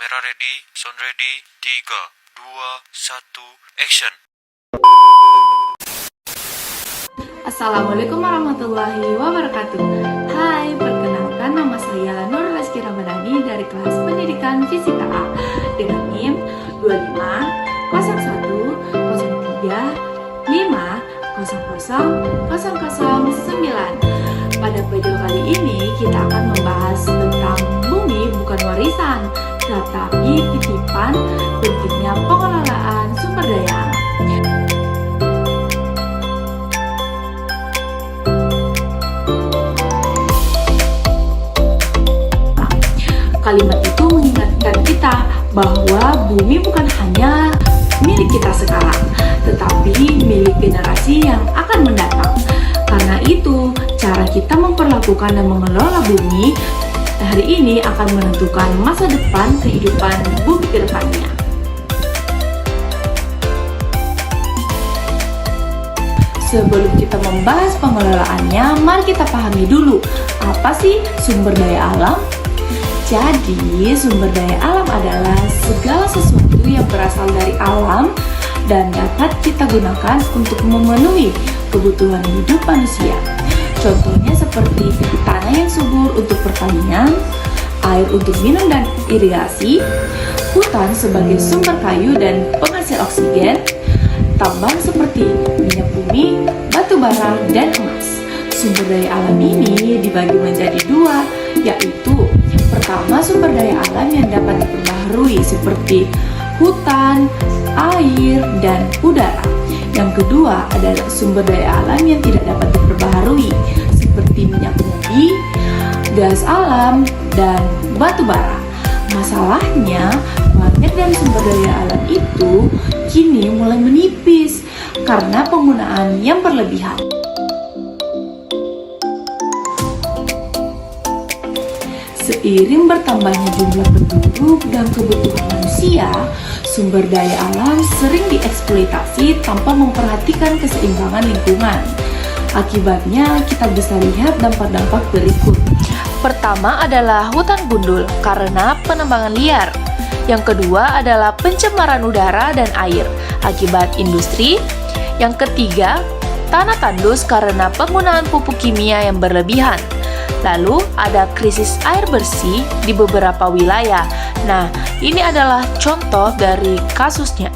Kamera ready, sound ready, 3, 2, 1, action. Assalamualaikum warahmatullahi wabarakatuh. Hai, perkenalkan nama saya Nur Rizky Ramadhani dari kelas pendidikan Fisika A dengan NIM 250103500009. Pada video kali ini kita akan membahas tentang bumi bukan warisan, tetapi titipan, pentingnya pengelolaan sumber daya alam. Kalimat itu mengingatkan kita bahwa bumi bukan hanya milik kita sekarang, tetapi milik generasi yang akan mendatang. Karena itu, cara kita memperlakukan dan mengelola bumi hari ini akan menentukan masa depan kehidupan bumi ke depannya. Sebelum kita membahas pengelolaannya, mari kita pahami dulu, apa sih sumber daya alam? Jadi, sumber daya alam adalah segala sesuatu yang berasal dari alam dan dapat kita gunakan untuk memenuhi kebutuhan hidup manusia. Contohnya seperti tanah yang subur untuk pertanian, air untuk minum dan irigasi, hutan sebagai sumber kayu dan penghasil oksigen, tambang seperti minyak bumi, batu bara, dan emas. Sumber daya alam ini dibagi menjadi dua, yaitu pertama, sumber daya alam yang dapat diperbaharui seperti hutan, air, dan udara. Yang kedua adalah sumber daya alam yang tidak dapat diperbaharui seperti minyak bumi, gas alam, dan batu bara. Masalahnya, magnet dan sumber daya alam itu kini mulai menipis karena penggunaan yang berlebihan. Seiring bertambahnya jumlah penduduk dan kebutuhan manusia, sumber daya alam sering dieksploitasi tanpa memperhatikan keseimbangan lingkungan. Akibatnya, kita bisa lihat dampak-dampak berikut. Pertama adalah hutan gundul karena penambangan liar. Yang kedua adalah pencemaran udara dan air akibat industri. Yang ketiga, tanah tandus karena penggunaan pupuk kimia yang berlebihan. Lalu ada krisis air bersih di beberapa wilayah. Nah, ini adalah contoh dari kasusnya.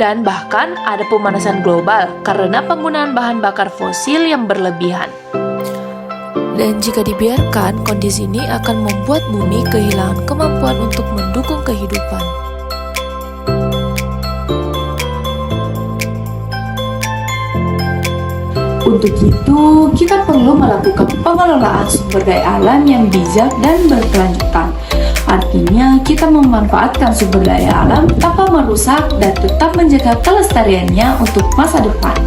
Dan bahkan ada pemanasan global karena penggunaan bahan bakar fosil yang berlebihan. Dan jika dibiarkan, kondisi ini akan membuat bumi kehilangan kemampuan untuk mendukung kehidupan. Untuk itu, kita perlu melakukan pengelolaan sumber daya alam yang bijak dan berkelanjutan. Artinya, kita memanfaatkan sumber daya alam tanpa merusak dan tetap menjaga kelestariannya untuk masa depan.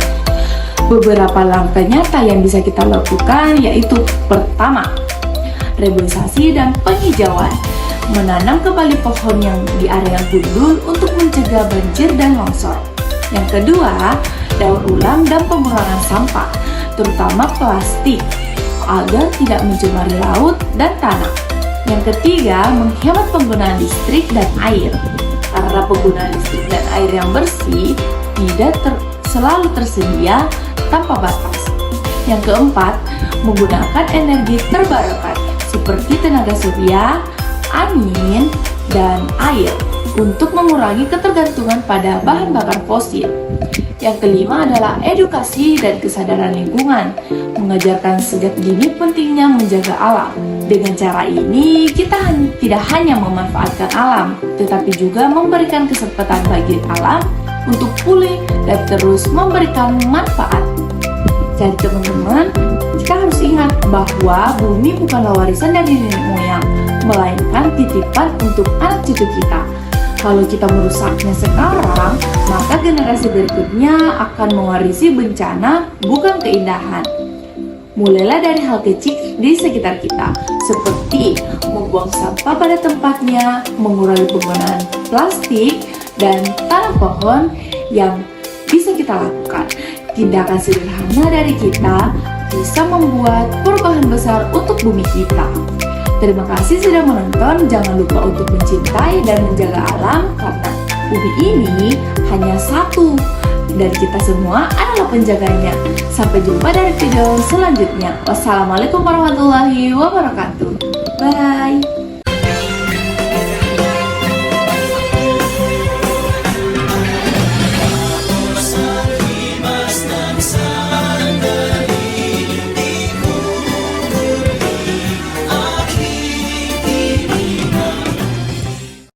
Beberapa langkah nyata yang bisa kita lakukan yaitu pertama, reboisasi dan penghijauan. Menanam kembali pohon yang di area gundul untuk mencegah banjir dan longsor. Yang kedua, daur ulang dan pengurangan sampah, terutama plastik, agar tidak mencemari laut dan tanah. Yang ketiga, menghemat penggunaan listrik dan air, karena penggunaan listrik dan air yang bersih tidak selalu tersedia tanpa batas. Yang keempat, menggunakan energi terbarukan seperti tenaga surya, angin, dan air untuk mengurangi ketergantungan pada bahan bakar fosil. Yang kelima adalah edukasi dan kesadaran lingkungan, mengajarkan sejak dini pentingnya menjaga alam. Dengan cara ini, kita tidak hanya memanfaatkan alam, tetapi juga memberikan kesempatan bagi alam untuk pulih dan terus memberikan manfaat. Jadi teman-teman, kita harus ingat bahwa bumi bukanlah warisan dari nenek moyang, melainkan titipan untuk anak cucu kita. Kalau kita merusaknya sekarang, maka generasi berikutnya akan mewarisi bencana, bukan keindahan. Mulailah dari hal kecil di sekitar kita, seperti membuang sampah pada tempatnya, mengurangi penggunaan plastik, dan tanam pohon yang bisa kita lakukan. Tindakan sederhana dari kita bisa membuat perubahan besar untuk bumi kita. Terima kasih sudah menonton. Jangan lupa untuk mencintai dan menjaga alam, karena bumi ini hanya satu dan kita semua adalah penjaganya. Sampai jumpa dari video selanjutnya. Wassalamualaikum warahmatullahi wabarakatuh. Bye.